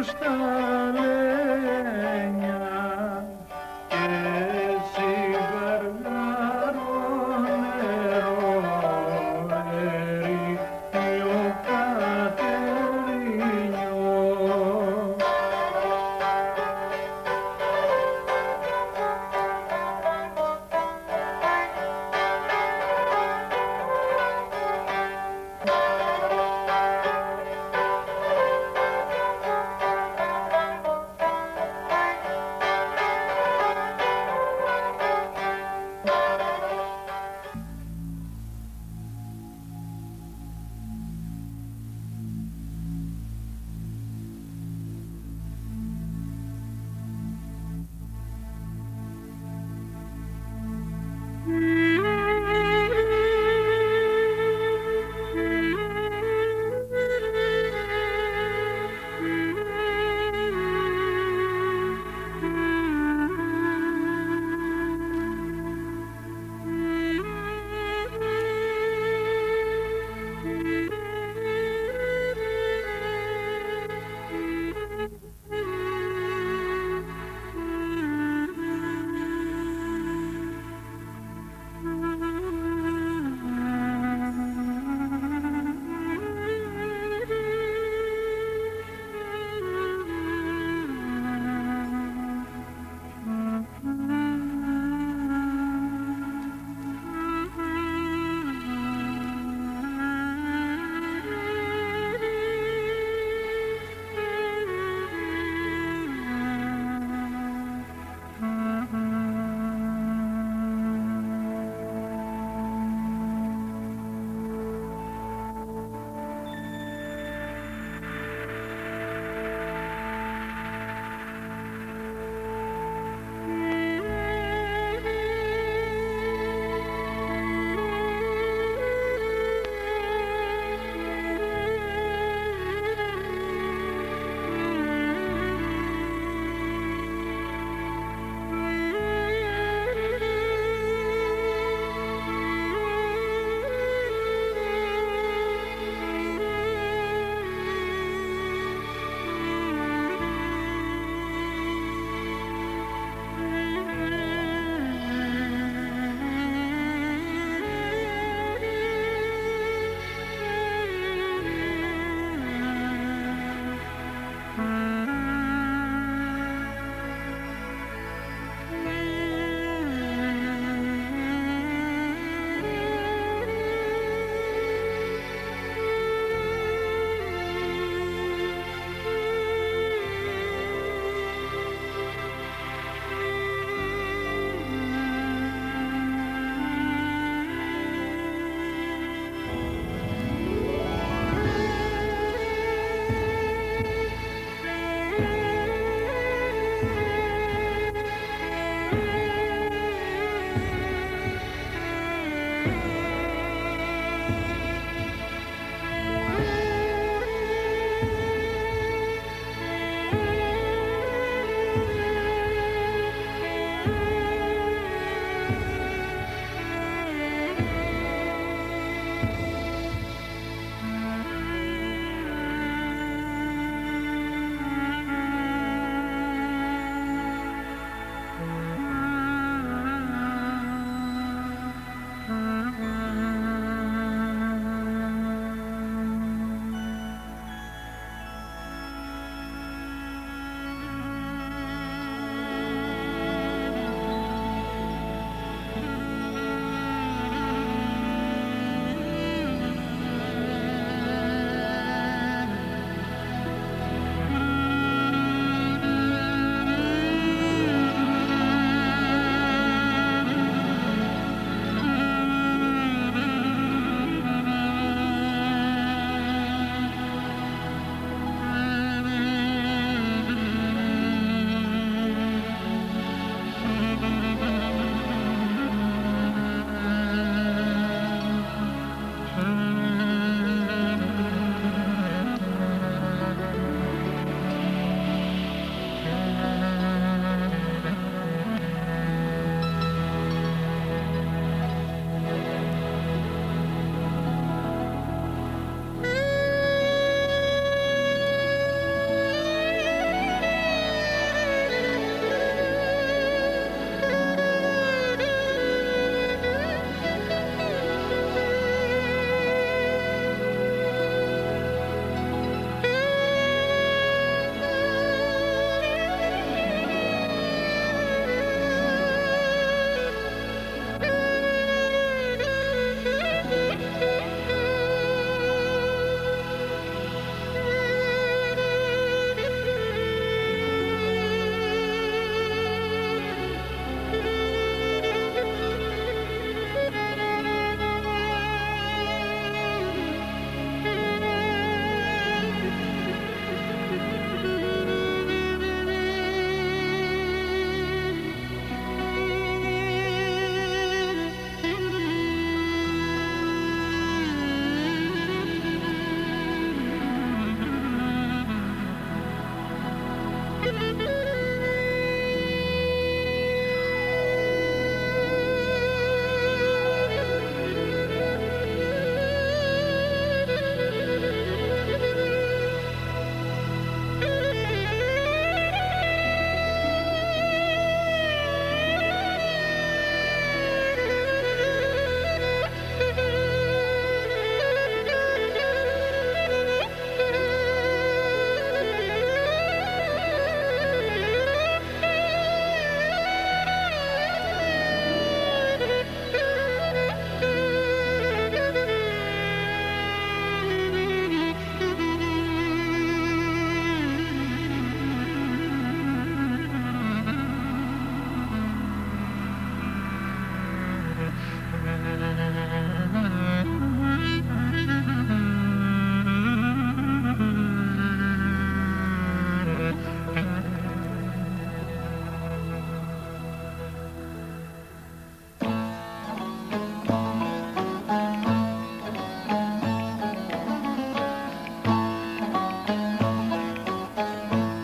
στα λένια και σιγαριάρω νερό ερήμιο Κατερίνιο.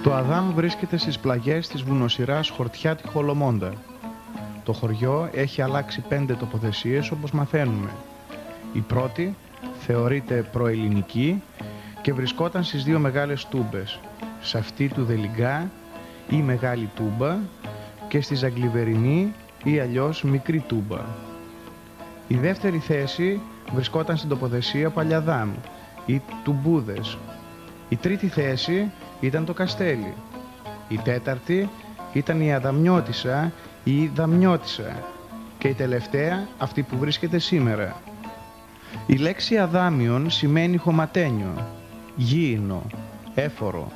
Το Αδάμ βρίσκεται στις πλαγιές της βουνοσειράς Χορτιάτη Χολομόντα. Το χωριό έχει αλλάξει 5 τοποθεσίες όπως μαθαίνουμε. Η πρώτη θεωρείται προελληνική και βρισκόταν στις 2 μεγάλες τούμπες, σε αυτή του Δελιγκά ή Μεγάλη Τούμπα και στη Ζαγκλιβερινή ή αλλιώς Μικρή Τούμπα. Η δεύτερη θέση βρισκόταν στην τοποθεσία Παλιαδάμ ή Τουμπούδες. Η τρίτη θέση ήταν το Καστέλι. Η τέταρτη ήταν η Αδαμιώτισσα ή Δαμιώτισσα και η τελευταία αυτή που βρίσκεται σήμερα. Η λέξη Αδάμιον σημαίνει χωματένιο, γήινο, έφορο.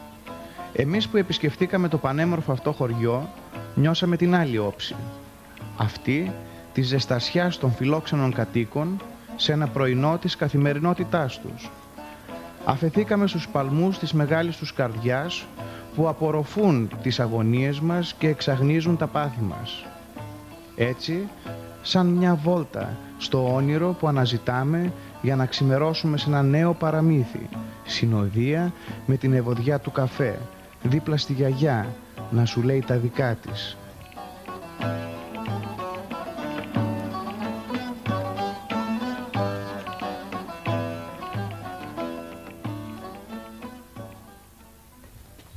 Εμείς που επισκεφτήκαμε το πανέμορφο αυτό χωριό νιώσαμε την άλλη όψη. Αυτή της ζεστασιάς των φιλόξενων κατοίκων σε ένα πρωινό της καθημερινότητάς τους. Αφεθήκαμε στους παλμούς της μεγάλης τους καρδιάς που απορροφούν τις αγωνίες μας και εξαγνίζουν τα πάθη μας. Έτσι, σαν μια βόλτα στο όνειρο που αναζητάμε για να ξημερώσουμε σε ένα νέο παραμύθι, συνοδεία με την ευωδιά του καφέ, δίπλα στη γιαγιά, να σου λέει τα δικά της.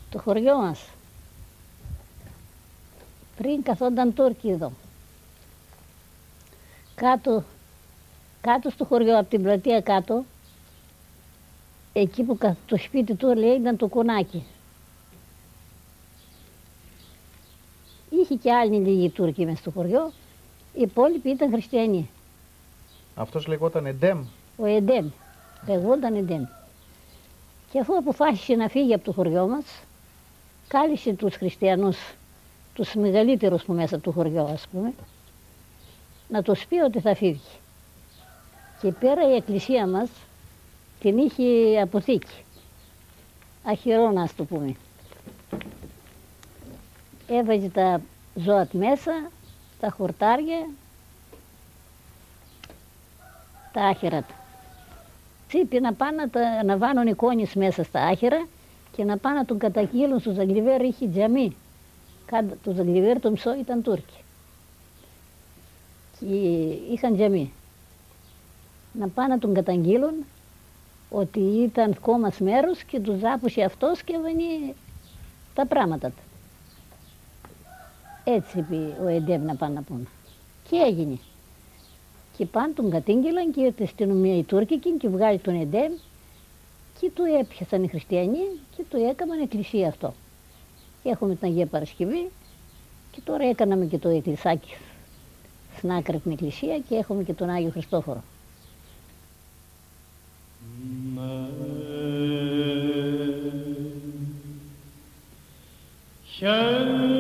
Το χωριό μας, πριν καθόταν Τούρκοι εδώ. Κάτω στο χωριό, από την πλατεία κάτω, εκεί που το σπίτι του λέει ήταν το Κουνάκι. Είχε και άλλοι λίγοι Τούρκοι μες στο χωριό, οι υπόλοιποι ήταν χριστιανοί. Αυτός λεγόταν Εντέμ. Ο Εντέμ, λεγόταν Εντέμ. Και αφού αποφάσισε να φύγει από το χωριό μας, κάλεσε τους χριστιανούς, τους μεγαλύτερους που μέσα από το χωριό, ας πούμε, να τους πει ότι θα φύγει. Και πέρα η εκκλησία μας την είχε αποθήκη, αχυρώνα ας το πούμε. Έβαζε τα ζώα μέσα, τα χορτάρια, τα άχυρα του. Είπε να πάνε να βάλουν εικόνες μέσα στα άχυρα και να πάνε να τον καταγγείλουν στο Ζαγκλιβέρ, είχε τζαμί. Το Ζαγκλιβέρ το μισό ήταν Τούρκοι. Και είχαν τζαμί. Να πάνε να τον καταγγείλουν ότι ήταν κόμμας μέρος και τους άπουσε αυτός και έβαινε τα πράγματα του. Έτσι είπε ο Εντέμ να πάνε να πούνε. Και έγινε. Και πάνε τον κατήγγειλαν και ήρθε στην αστυνομία η Τούρκικη και βγάλει τον Εντέμ και του έπιασαν οι χριστιανοί και του έκαναν εκκλησία αυτό. Έχουμε την Αγία Παρασκευή και τώρα έκαναμε και το εκκλησάκι στην άκρη την εκκλησία και έχουμε και τον Άγιο Χριστόφορο. Χαίρι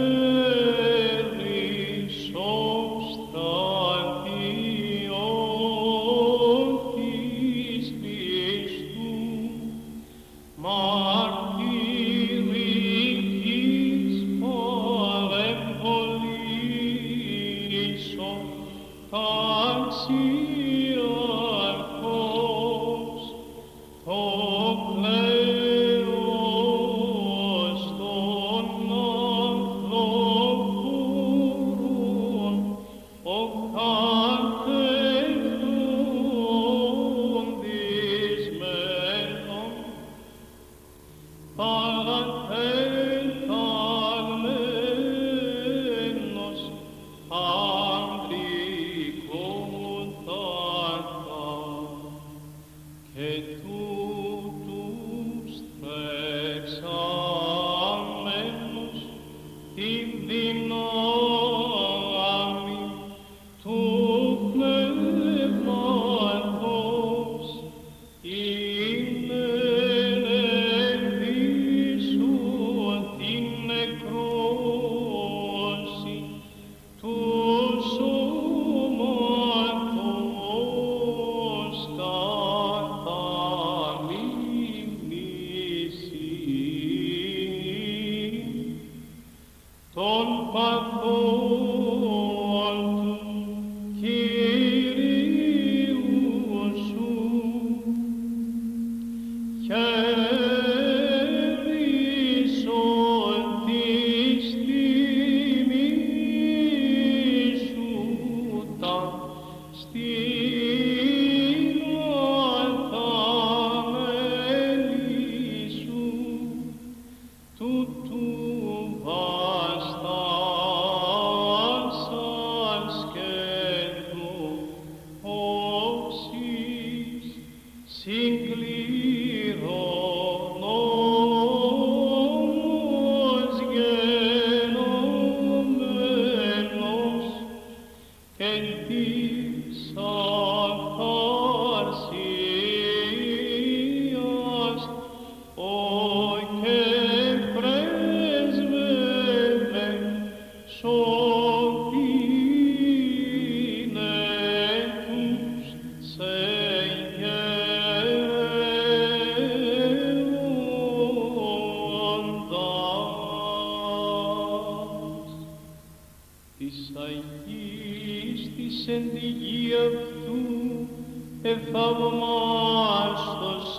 Εθαυμάστος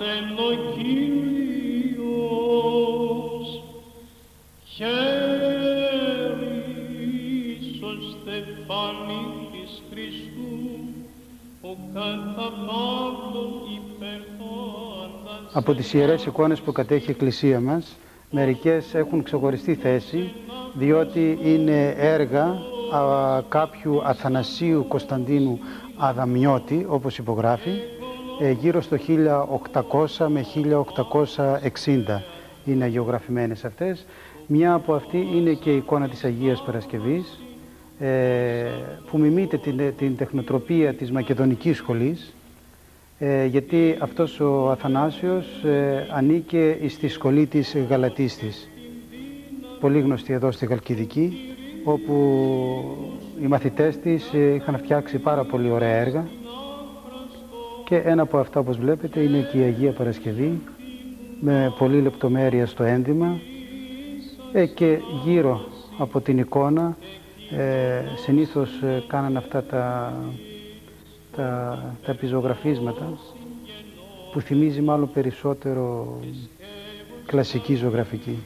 εν ο Κύριος, χέρις ο στεφανίτης Χριστού, ο κατά Παύλο υπερχόντας. Από τις ιερές εικόνες που κατέχει η Εκκλησία μας, μερικές έχουν ξεχωριστή θέση, διότι είναι έργα κάποιου Αθανασίου Κωνσταντίνου Αδαμιώτη, όπως υπογράφει, γύρω στο 1800 με 1860 είναι αγιογραφημένες αυτές. Μια από αυτή είναι και η εικόνα της Αγίας Παρασκευής, που μιμείται την τεχνοτροπία της Μακεδονικής σχολής, γιατί αυτός ο Αθανάσιος ανήκε στη σχολή της Γαλατίστης, πολύ γνωστή εδώ στη Χαλκιδική, όπου οι μαθητές της είχαν φτιάξει πάρα πολύ ωραία έργα, και ένα από αυτά, όπως βλέπετε, είναι και η Αγία Παρασκευή με πολλή λεπτομέρεια στο ένδυμα, και γύρω από την εικόνα συνήθως κάνανε αυτά τα επιζωγραφίσματα, που θυμίζει μάλλον περισσότερο κλασική ζωγραφική.